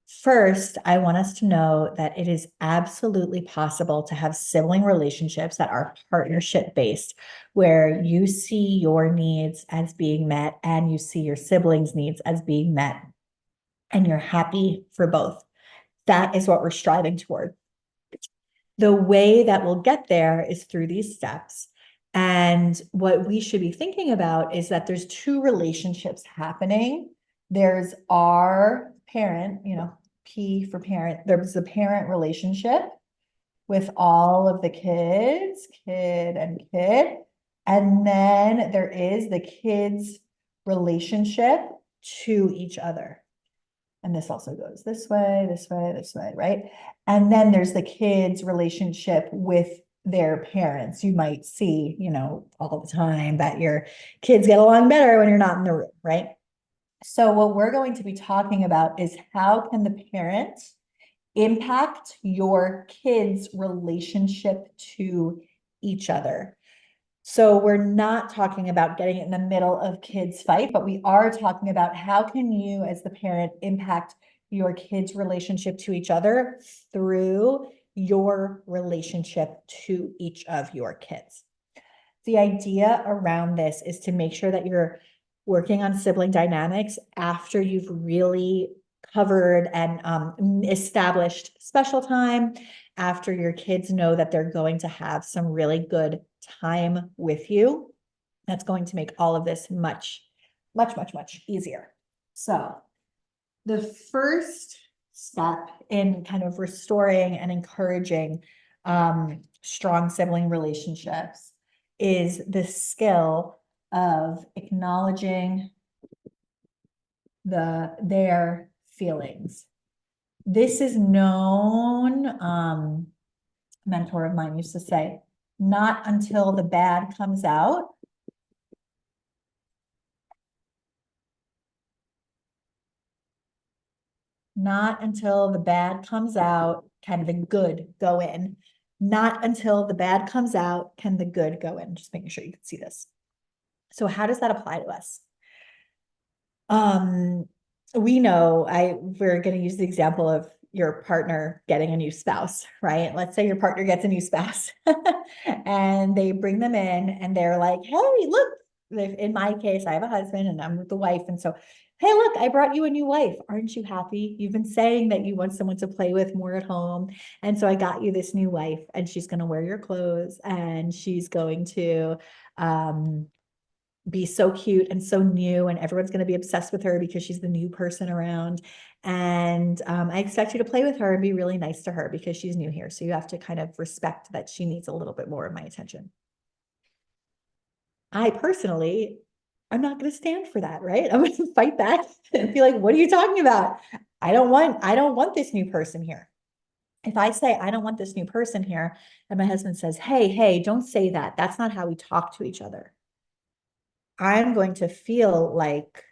First, I want us to know that it is absolutely possible to have sibling relationships that are partnership based, where you see your needs as being met and you see your siblings' needs as being met, and you're happy for both. That is what we're striving toward. The way that we'll get there is through these steps. And what we should be thinking about is that there's two relationships happening. There's our parent, P for parent. There's the parent relationship with all of the kids, kid and kid. And then there is the kids' relationship to each other. And this also goes this way, this way, this way, right? And then there's the kids' relationship with their parents. You might see, all the time that your kids get along better when you're not in the room, right? So what we're going to be talking about is how can the parent impact your kids' relationship to each other? So we're not talking about getting in the middle of kids' fight, but we are talking about how can you as the parent impact your kids' relationship to each other through your relationship to each of your kids. The idea around this is to make sure that you're working on sibling dynamics after you've really covered and established special time, after your kids know that they're going to have some really good time with you. That's going to make all of this much, much, much, much easier. So the first step in kind of restoring and encouraging strong sibling relationships is the skill of acknowledging their feelings. This is known, mentor of mine used to say, not until the bad comes out. Not until the bad comes out can the good go in. Not until the bad comes out can the good go in. Just making sure you can see this. So how does that apply to us? We know we're going to use the example of your partner getting a new spouse, right? Let's say your partner gets a new spouse and they bring them in and they're like, hey, look, in my case, I have a husband and I'm with the wife. And so, hey, look, I brought you a new wife. Aren't you happy? You've been saying that you want someone to play with more at home. And so I got you this new wife and she's going to wear your clothes and she's going to, be so cute and so new and everyone's going to be obsessed with her because she's the new person around. And I expect you to play with her and be really nice to her because she's new here. So you have to kind of respect that she needs a little bit more of my attention. I personally, I'm not going to stand for that, right? I'm going to fight back and be like, what are you talking about? I don't want this new person here. If I say, I don't want this new person here, and my husband says, hey, don't say that. That's not how we talk to each other. I'm going to feel like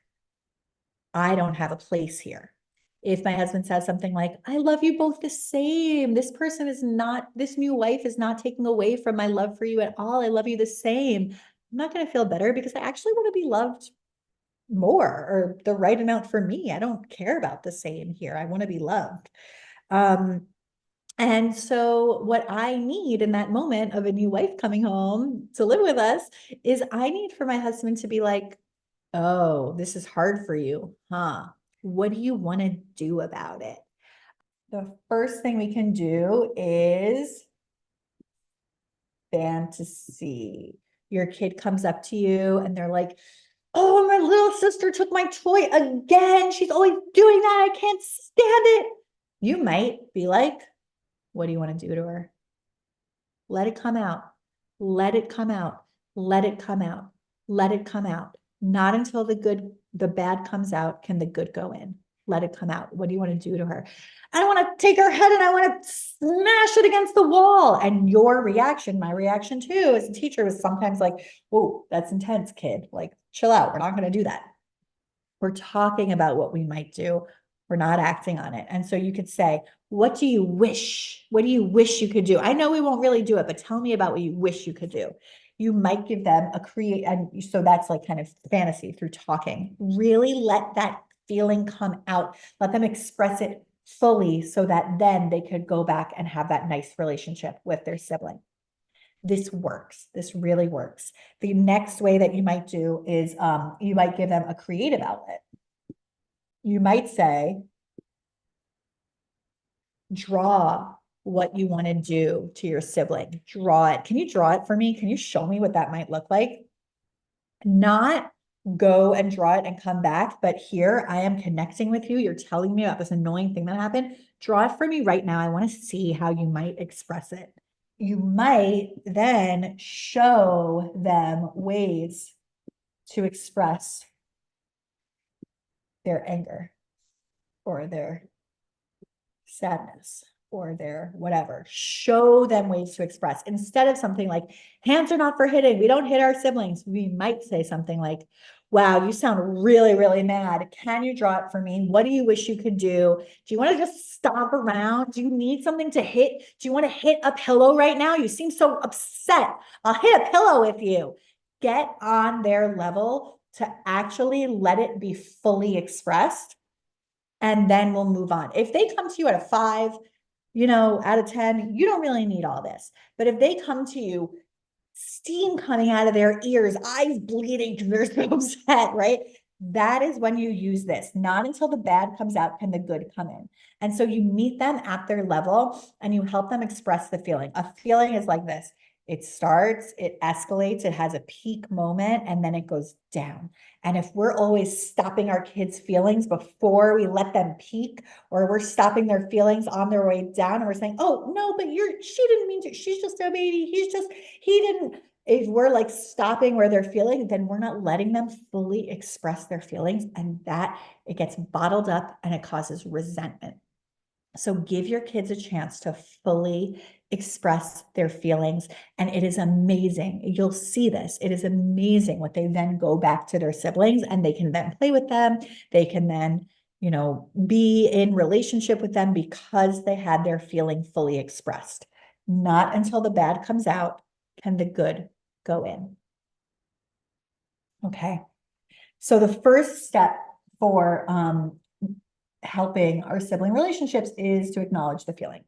I don't have a place here. If my husband says something like, I love you both the same. This new wife is not taking away from my love for you at all. I love you the same. I'm not going to feel better because I actually want to be loved more or the right amount for me. I don't care about the same here. I want to be loved. And so what I need in that moment of a new wife coming home to live with us is I need for my husband to be like, oh, this is hard for you, huh? What do you want to do about it? The first thing we can do is fantasy. Your kid comes up to you and they're like, oh, my little sister took my toy again. She's always doing that. I can't stand it. You might be like, what do you want to do to her? Let it come out. Let it come out. Let it come out. Let it come out. Not until the bad comes out can the good go in. Let it come out. What do you want to do to her? I want to take her head and I want to smash it against the wall. And your reaction, my reaction too, as a teacher was sometimes like, whoa, that's intense, kid. Like, chill out. We're not going to do that. We're talking about what we might do. We're not acting on it. And so you could say, what do you wish? What do you wish you could do? I know we won't really do it, but tell me about what you wish you could do. You might give them and so that's like kind of fantasy through talking. Really let that feeling come out. Let them express it fully so that then they could go back and have that nice relationship with their sibling. This works. This really works. The next way that you might do is you might give them a creative outlet. You might say, draw what you want to do to your sibling. Draw it. Can you draw it for me? Can you show me what that might look like? Not go and draw it and come back, but here I am connecting with you. You're telling me about this annoying thing that happened. Draw it for me right now. I want to see how you might express it. You might then show them ways to express their anger or their sadness or their whatever. Show them ways to express. Instead of something like, hands are not for hitting, we don't hit our siblings, we might say something like, wow, you sound really, really mad. Can you draw it for me? What do you wish you could do? Do you want to just stomp around? Do you need something to hit? Do you want to hit a pillow right now? You seem so upset. I'll hit a pillow with you. Get on their level to actually let it be fully expressed. And then we'll move on. If they come to you at a 5, out of 10, you don't really need all this. But if they come to you, steam coming out of their ears, eyes bleeding because they're so upset, right? That is when you use this. Not until the bad comes out can the good come in. And so you meet them at their level and you help them express the feeling. A feeling is like this. It starts, it escalates, it has a peak moment, and then it goes down. And if we're always stopping our kids' feelings before we let them peak, or we're stopping their feelings on their way down, and we're saying, oh, no, but she didn't mean to, she's just a baby, he didn't. If we're like stopping where they're feeling, then we're not letting them fully express their feelings, and that it gets bottled up and it causes resentment. So give your kids a chance to fully express their feelings. And it is amazing. You'll see this. It is amazing what they then go back to their siblings and they can then play with them. They can then, be in relationship with them because they had their feeling fully expressed. Not until the bad comes out can the good go in. Okay. So the first step for helping our sibling relationships is to acknowledge the feeling.